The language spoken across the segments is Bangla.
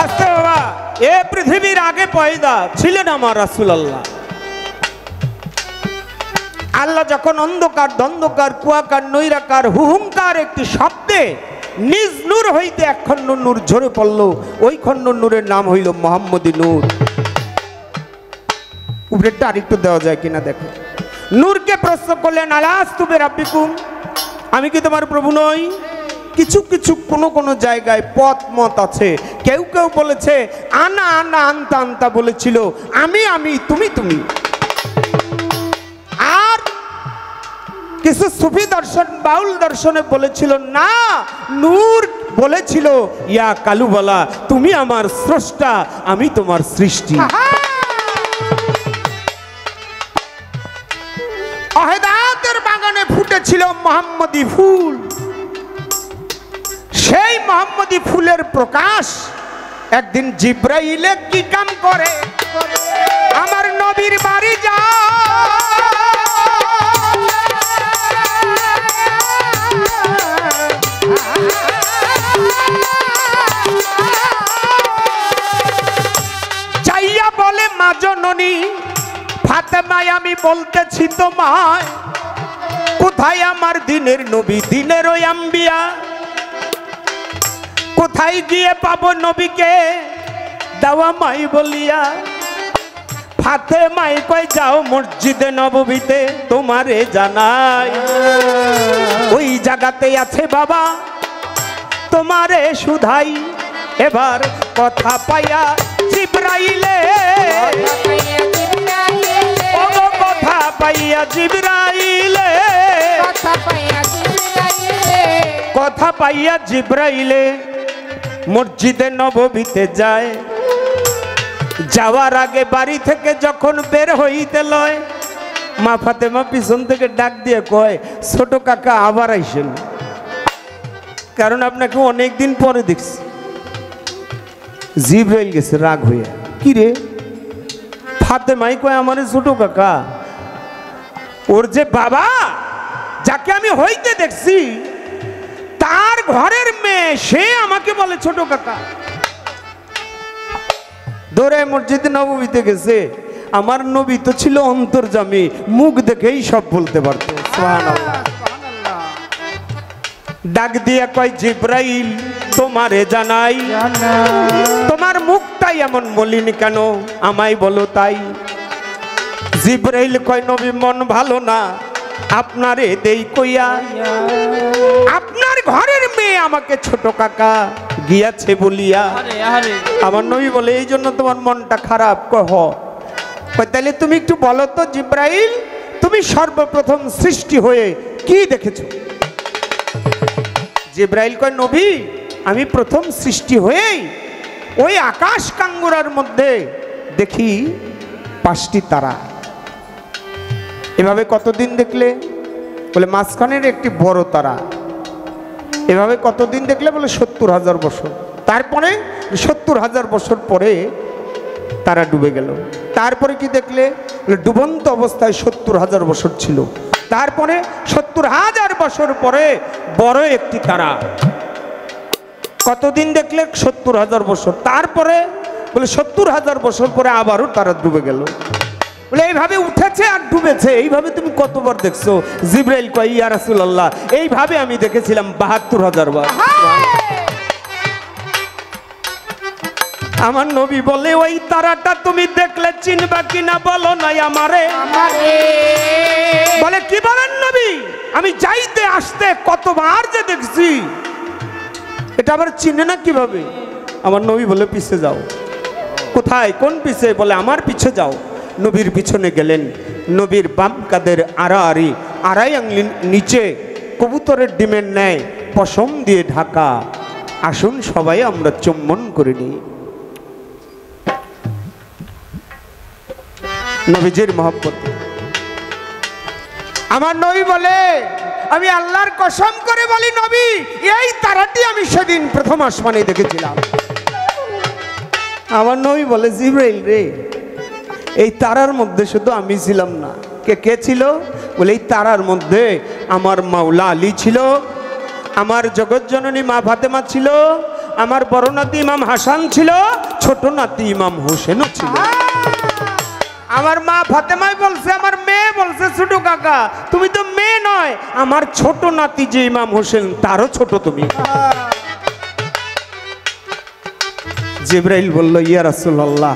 আস্তে বাবা, এ পৃথিবীর আগে পয়দা ছিলেন আমার রাসূলুল্লাহ। আল্লাহ যখন অন্ধকার দ্বন্দ্বকার কুয়াকার নৈরাকার হুহুঙ্কার একটি শব্দে নিজ নূর হইতে এক খণ্ড নূর ঝরে পড়ল, ওই খণ্ড নূরের নাম হইল মোহাম্মদী নূর। উপরেরটা আরেকটু দেওয়া যায় কিনা দেখো। নূরকে প্রশ্ন করলেন, আলাস্তু বিরাব্বিকুম, আমি কি তোমার প্রভু নই? কিছু কিছু কোনো জায়গায় পথ মত আছে। কেউ কেউ বলেছে আনা আনা আনতা আনতা বলেছিল, আমি আমি তুমি তুমি। আর কিছু সুফি দর্শন বাউল দর্শনে বলেছিল না, নূর বলেছিল ইয়া কালুবালা, তুমি আমার স্রষ্টা, আমি তোমার সৃষ্টি। হেদায়েতের বাগানে ফুটেছিল মোহাম্মদী ফুল। সেই মোহাম্মদী ফুলের প্রকাশ একদিন জিব্রাইলে কি কাম করে আমার নবীর বাড়ি যা, যাইয়া বলে মা জননী ফাতেমায়, আমি বলতেছি তোমায়, কোথায় আমার দিনের নবী দিনের ওই আম্বিয়া, কোথায় গিয়ে পাবো নবীকে দাওয়া মাই বলিয়া। ফাতেমাই কয় যাও মসজিদে নববীতে তোমারে জানাই, ওই জায়গাতে আছে বাবা তোমারে শুধাই। এবার কথা পাইয়া জিবরাইলে, কথা পাইয়া জিবরাইলে, কথা পাইয়া জিবরাইলে মসজিদে নববীতে যায়। যাওয়ার আগে বাড়ি থেকে যখন বের হইতে লয়, মা ফাতেমা পিছন থেকে ডাক দিয়ে কয়, ছোট কাকা আবার আইসেন, কারণ আপনাকে অনেকদিন পরে দেখছি। জিবরাইল গেছে রাগ হয়ে, কি রে? ফাতেমাই কয়, আমারে ছোট কাকা, ওর যে বাবা যাকে আমি হইতে দেখছি তার ঘরের মেয়ে, সে আমাকে বলে ছোট কাকা। দৌড়ে মসজিদে নববীতে গেছে। আমার নবী তো ছিল অন্তর্যামী, মুখ দেখেই সব বলতে পারতো। সুবহানাল্লাহ। ডাক দিয়া কয়, জিবরাইল তোমারে জানাই, তোমার মুখটাই এমন মলিন কেন, আমায় বলো তাই। জিবরাইল কয়, নবী মন ভালো না, আপনারে দেই কইয়া, আপনার ঘরের মেয়ে আমাকে ছোট কাকা গিয়াছে বলিয়া। আমার নবী বলে, এই জন্য তোমার মনটা খারাপ? কহ, তাহলে তুমি একটু বলো তো জিবরাইল, তুমি সর্বপ্রথম সৃষ্টি হয়ে কি দেখেছো? জিবরাইল কয়, নবী আমি প্রথম সৃষ্টি হয়েই ওই আকাশ কাঙ্গুরার মধ্যে দেখি 5টি তারা। এভাবে কতদিন দেখলে? বলে মাঝখানের একটি বড় তারা। এভাবে কতদিন দেখলে? বলে 70,000 বছর। তারপরে 70,000 বছর পরে তারা ডুবে গেল। তারপরে কি দেখলে? ডুবন্ত অবস্থায় 70,000 বছর ছিল। তারপরে 70,000 বছর পরে বড় একটি তারা। কতদিন দেখলে? 70,000 বছর। তারপরে বলে 70,000 বছর পরে আবারও তারা ডুবে গেল। বলে এইভাবে উঠেছে আর ডুবেছে, এইভাবে তুমি কতবার দেখছো? জিবরাইল কয়, ইয়া রাসূলুল্লাহ, এইভাবে আমি দেখেছিলাম 72,000 বার। আমার নবী বলে, ওই তারাটা তুমি দেখলে চিনবা কিনা বলো নাই আমারে। বলে, কি বলেন নবী, আমি যাইতে আসতে কতবার যে দেখছি, এটা আবার চিনে না কিভাবে? আমার নবী বলে, পিছে যাও। কোথায়? কোন পিছে? বলে, আমার পিছে যাও। নবীর পিছনে গেলেন। নবীর বাম কাদের আড়াই আঙুল নিচে কবুতরের ডিমের ন্যায় পশম দিয়ে ঢাকা। আসুন সবাই আমরা চুম্বন করে নিই নবীজির মহব্বতে। আমার নবী বলে, আমি আল্লাহর কসম করে বলি নবী, এই তারাটি আমি সেদিন প্রথম আসমানে দেখেছিলাম। আমার নবী বলে, জিবরাইল রে, এই তারার মধ্যে শুধু আমি ছিলাম না, কে ছিল? বলে, এই তারার মধ্যে আমার মাওলা আলী ছিল, আমার জগৎজননী মা ফাতেমা ছিল, আমার বড় নাতি ইমাম হাসান ছিল, ছোট নাতি ইমাম হোসেনও ছিল। আমার মা ফাতেমাই বলছে, আমার মেয়ে বলছে, ছোট কাকা তুমি তো মেয়ে নয়, আমার ছোট নাতি যে ইমাম হোসেন তারও ছোট তুমি। জিবরাইল বলল, ইয়া রাসূলুল্লাহ,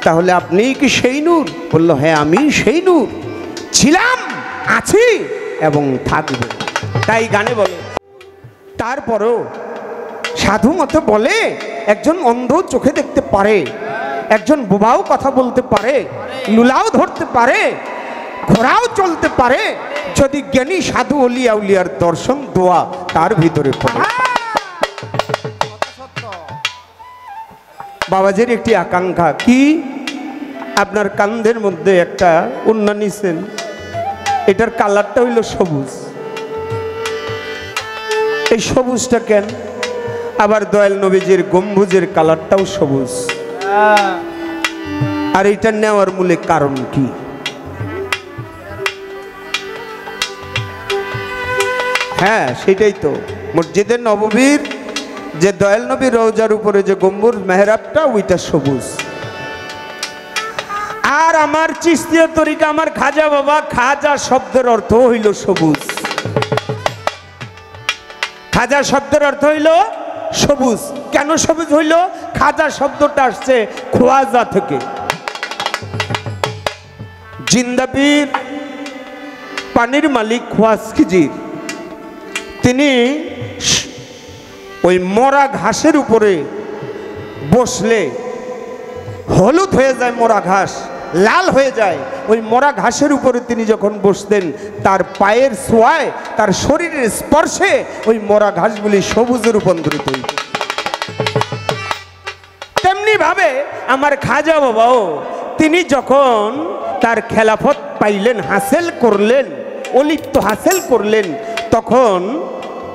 তাহলে আপনি কি সেই নূর? বলল, হ্যাঁ আমি সেই নূর, ছিলাম, আছি এবং থাকব। তাই গানে বলে। তারপরও সাধু মতে বলে, একজন অন্ধ চোখে দেখতে পারে, একজন বোবাও কথা বলতে পারে, লুলাও ধরতে পারে, ঘোড়াও চলতে পারে, যদি জ্ঞানী সাধু অলিয়া উলিয়ার দর্শন দোয়া তার ভিতরে পড়ে। বাবাজির একটি আকাঙ্ক্ষা কি, আপনার কান্ধের মধ্যে একটা ওড়না নিছেন, এটার কালারটা হইল সবুজ। এই সবুজটা কেন? আবার দয়াল নবীজির গম্বুজের কালারটাও সবুজ। আর এটা নেওয়ার মূলে কারণ কি? হ্যাঁ সেটাই তো, মসজিদে নববীর যে দয়াল নবীর রওজার উপরে যে গম্বুজ মেহরাবটা, ওইটা সবুজ। আর আমার চিশতিয়া তরিকা, আমার খাজা বাবা, খাজা শব্দের অর্থ হইল সবুজ। খাজা শব্দের অর্থ হইল সবুজ। কেন সবুজ হইল? খাজা শব্দটা আসছে খোয়াজা থেকে। জিন্দাপীর পানির মালিক খোয়াজ খিজির, তিনি ওই মরা ঘাসের উপরে বসলে হলুদ হয়ে যায়, মরা ঘাস লাল হয়ে যায়। ওই মরা ঘাসের উপরে তিনি যখন বসতেন, তার পায়ের ছোঁয়ায়, তার শরীরের স্পর্শে ওই মরা ঘাসগুলি সবুজে রূপান্তরিত হইত। তেমনি ভাবে আমার খাজা বাবাও, তিনি যখন তার খেলাফত পাইলেন, হাসিল করলেন, অলিপ্ত হাসিল করলেন, তখন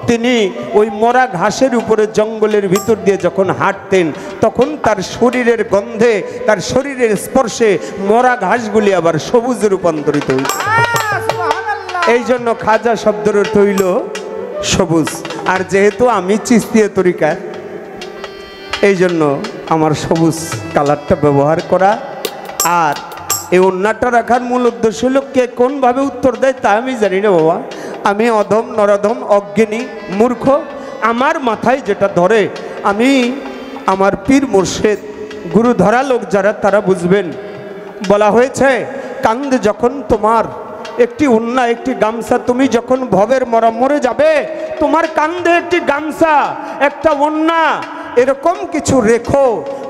তিনি ওই মরা ঘাসের উপরে জঙ্গলের ভিতর দিয়ে যখন হাঁটতেন, তখন তার শরীরের গন্ধে, তার শরীরের স্পর্শে মরা ঘাসগুলি আবার সবুজে রূপান্তরিত হইত। এই জন্য খাজা শব্দের অর্থ হইল সবুজ। আর যেহেতু আমি চিশতিয়া তরিকা, এই জন্য আমার সবুজ কালারটা ব্যবহার করা। আর এই ওড়নাটা রাখার মূল উদ্দেশ্য হলো, কে কোনভাবে উত্তর দেয় তা আমি জানি না বাবা, আমি অধম নরধম অজ্ঞানী মূর্খ, আমার মাথায় যেটা ধরে আমি আমার পীর মুর্শিদ গুরু ধরা লোক যারা তারা বুঝবেন। বলা হয়েছে, কান্দে যখন তোমার একটি ওড়না, একটি গামছা, তুমি যখন ভবের মরা মরে যাবে, তোমার কান্দে একটি গামছা, একটা ওড়না, এরকম কিছু রেখো।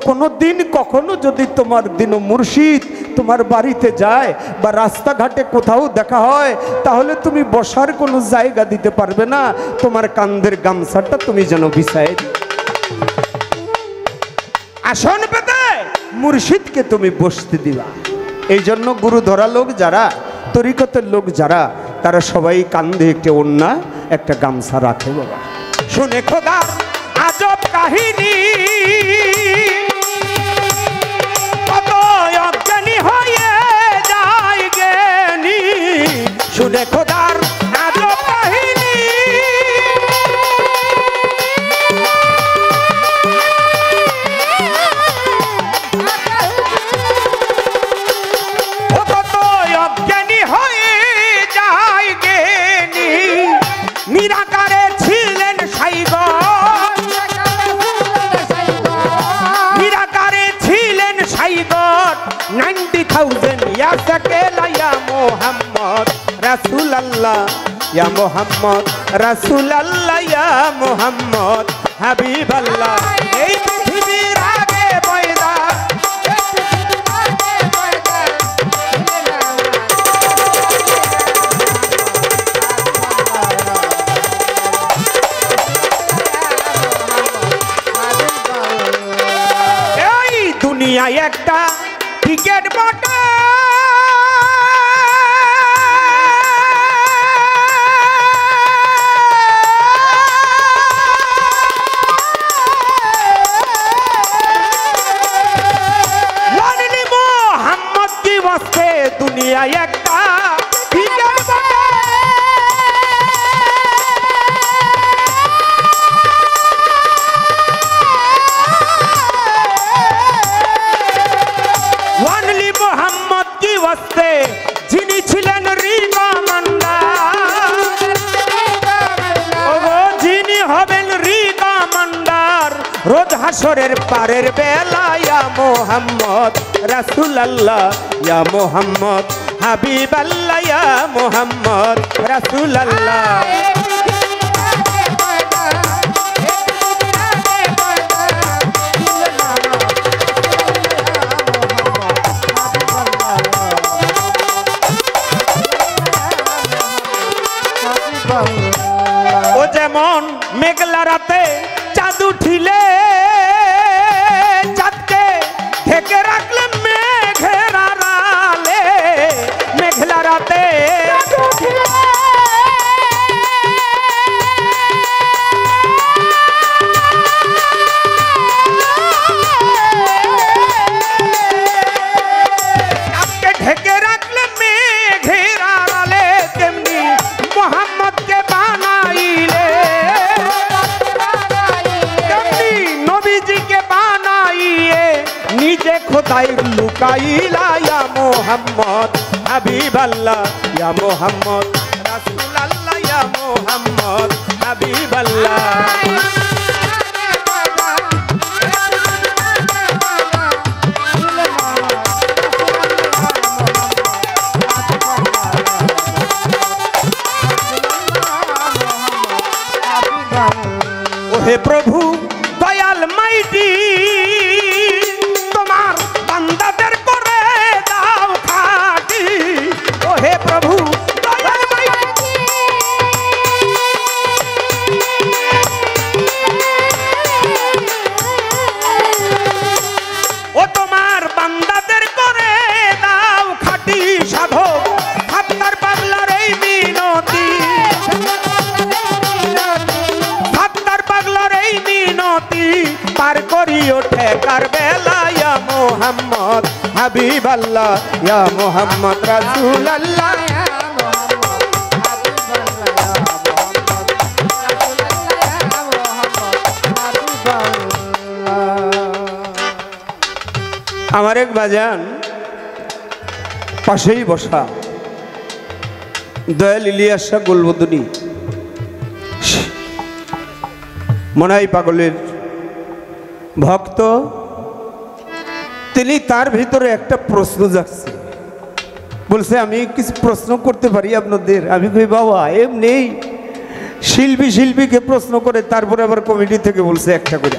কোনো দিন কখনো যদি তোমার দিন মুর্শিদ তোমার বাড়িতে যায় বা রাস্তাঘাটে কোথাও দেখা হয়, তাহলে তুমি বসার কোনো জায়গা দিতে পারবে না, তোমার কান্দের গামছাটা তুমি যেন বিছায় আসন পেতে মুর্শিদকে তুমি বসতে দিবা। এই জন্য গুরু ধরা লোক যারা, তরিকতের লোক যারা, তারা সবাই কান্দে একটি ওড়না, একটা গামছা রাখে। বাবা শুনে খোদা আজব কাহিনী, কত অজ্ঞানী হয়ে যায় জ্ঞানী। শুনে খোদার আজব কাহিনী, কত অজ্ঞানী হয়ে যায় জ্ঞানী। নিরাকারে ছিলেন সাইগর, নিরাকারে ছিলেন সাইগর। 90,000 ইয়া সাকেলা ইয়া মোহাম্মদ রাসূলুল্লাহ, ইয়া মোহাম্মদ রাসূলুল্লাহ, ইয়া মোহাম্মদ হাবিবাল্লাহ। এই পৃথিবীর আগে পয়দা, এই দুনিয়ায় একটা টিকেট বটে, মোহাম্মদ কি বসতে দুনিয়ায় একটা টিকেট বটে। হাসরের পারের বেলা ইয়া মোহাম্মদ রাসূলুল্লাহ ইয়া মোহাম্মদ হাবিবাল্লাহ ইয়া মোহাম্মদ রাসূলুল্লাহ ও যেমন মেঘলা রাতে চাঁদ উঠিলে চাঁদকে ঢেকে রাখলে মেঘের আড়ালে মেঘলা রাতে চাঁদকে ঢেকে রাখলে মেঘের আড়ালে তেমনি মোহাম্মদকে বানাইলে তেমনি নবীজিকে বানাইয়ে নিজে খোদাই লুকাইলা ইয়া মোহাম্মদ হাবিবাল্লাহ ইয়া মোহাম্মদ রাসূলুল্লাহ ইয়া মোহাম্মদ হাবিবাল্লাহ হে প্রভু দয়াল মাইটি তোমার বান্দাদের করে দাও খাটি ও হে প্রভু দয়াল মাইটি ও তোমার বান্দাদের করে দাও খাটি সাধক হাত্তার পাগলার এই মিনতি পার করি ওঠে কার বেলা ইয়া মোহাম্মদ হাবিবাল্লাহ ইয়া মোহাম্মদ রাসূলুল্লাহ আমার এক বাজান পাশেই বসা দয়াল ইলিয়াস শাহ গোলবদনী মনাই পাগলের ভক্ত তিনি তার ভিতরে একটা প্রশ্ন জাগছে বলছে আমি কিছু প্রশ্ন করতে পারি আপনাদের আমি কই বাবা এমনি শিল্পীকে প্রশ্ন করে তারপরে আবার কমিটি থেকে বলছে একটা করে